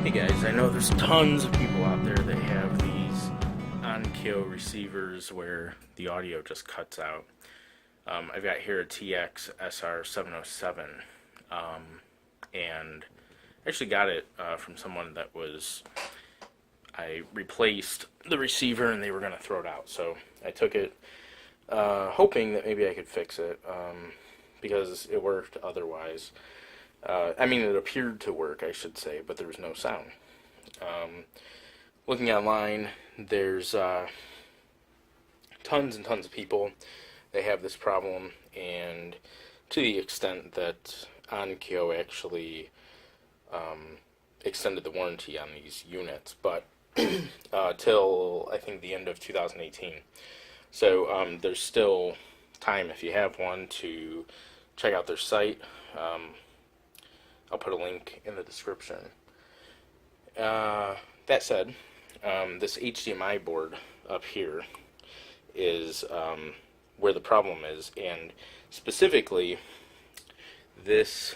Hey guys, I know there's tons of people out there that have these Onkyo receivers where the audio just cuts out. I've got here a TX-SR707, and I actually got it from someone I replaced the receiver and they were going to throw it out. So I took it hoping that maybe I could fix it because it worked otherwise. It appeared to work, I should say, but there was no sound. Looking online, there's tons and tons of people that have this problem, and to the extent that Onkyo actually extended the warranty on these units, but till I think the end of 2018. So there's still time if you have one to check out their site. I'll put a link in the description. That said, this HDMI board up here is where the problem is, and specifically this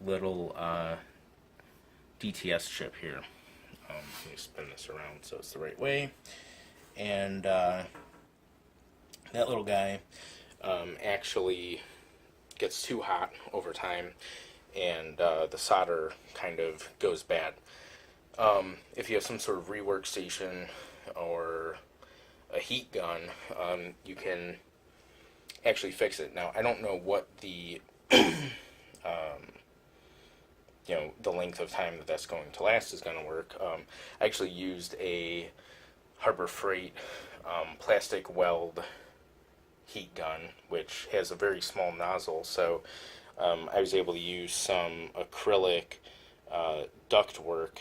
little DTS chip here. Let me spin this around so it's the right way. And that little guy actually gets too hot over time, and the solder kind of goes bad. If you have some sort of rework station or a heat gun, you can actually fix it. Now, I don't know what the the length of time that that's going to last is going to work. I actually used a Harbor Freight plastic weld heat gun, which has a very small nozzle, so I was able to use some acrylic ductwork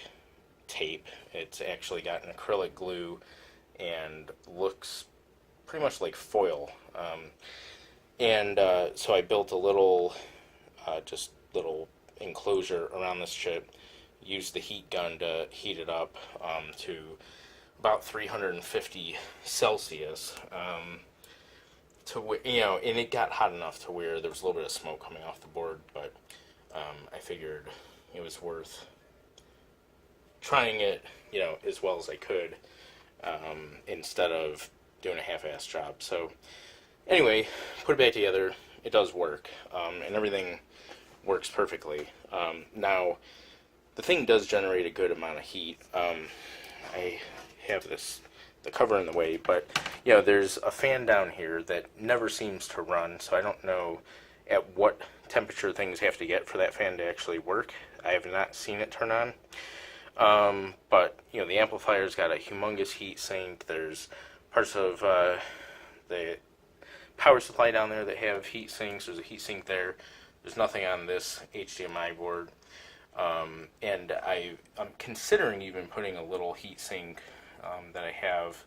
tape. It's actually got an acrylic glue and looks pretty much like foil. So I built a little enclosure around this chip, used the heat gun to heat it up to about 350 Celsius. And it got hot enough to where there was a little bit of smoke coming off the board, but I figured it was worth trying it, as well as I could, instead of doing a half-assed job. So anyway, put it back together. It does work, and everything works perfectly. Now, the thing does generate a good amount of heat. I have the cover in the way, but there's a fan down here that never seems to run, so I don't know at what temperature things have to get for that fan to actually work. I have not seen it turn on. But the amplifier's got a humongous heat sink. There's parts of the power supply down there that have heat sinks. There's a heat sink there. There's nothing on this HDMI board. And I'm considering even putting a little heat sink that I have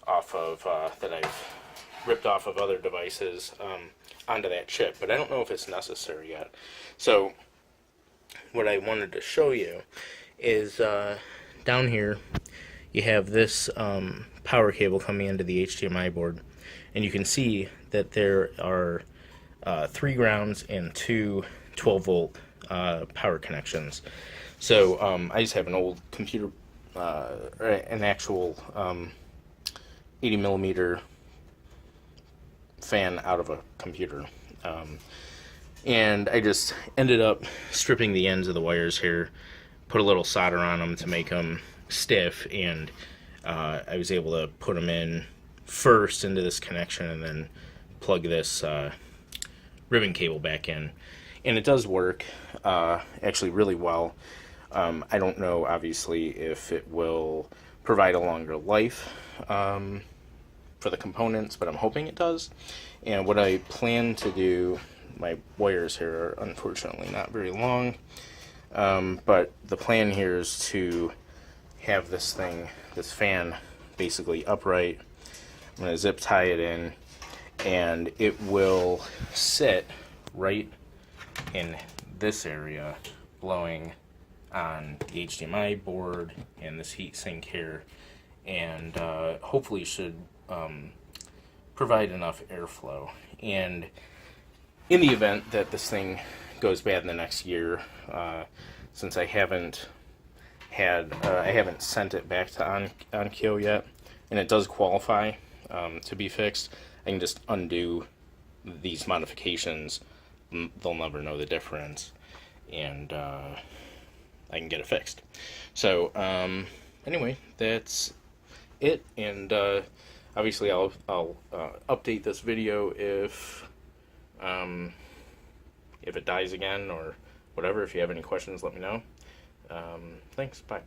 off of that I've ripped off of other devices onto that chip, but I don't know if it's necessary yet. So what I wanted to show you is down here you have this power cable coming into the HDMI board, and you can see that there are 3 grounds and 2 12-volt power connections. So I just have an old computer, an actual 80 millimeter fan out of a computer, and I just ended up stripping the ends of the wires here, put a little solder on them to make them stiff, and I was able to put them in first into this connection and then plug this ribbon cable back in, and it does work actually really well. I don't know, obviously, if it will provide a longer life for the components, but I'm hoping it does. And what I plan to do, my wires here are unfortunately not very long, but the plan here is to have this fan basically upright. I'm going to zip tie it in, and it will sit right in this area, blowing on the HDMI board and this heat sink here, and hopefully should provide enough airflow. And in the event that this thing goes bad in the next year, since I haven't I haven't sent it back to Onkyo yet, and it does qualify to be fixed. I can just undo these modifications. They'll never know the difference, and I can get it fixed. So anyway, that's it, and obviously I'll update this video if it dies again or whatever. If you have any questions, let me know. Thanks. Bye.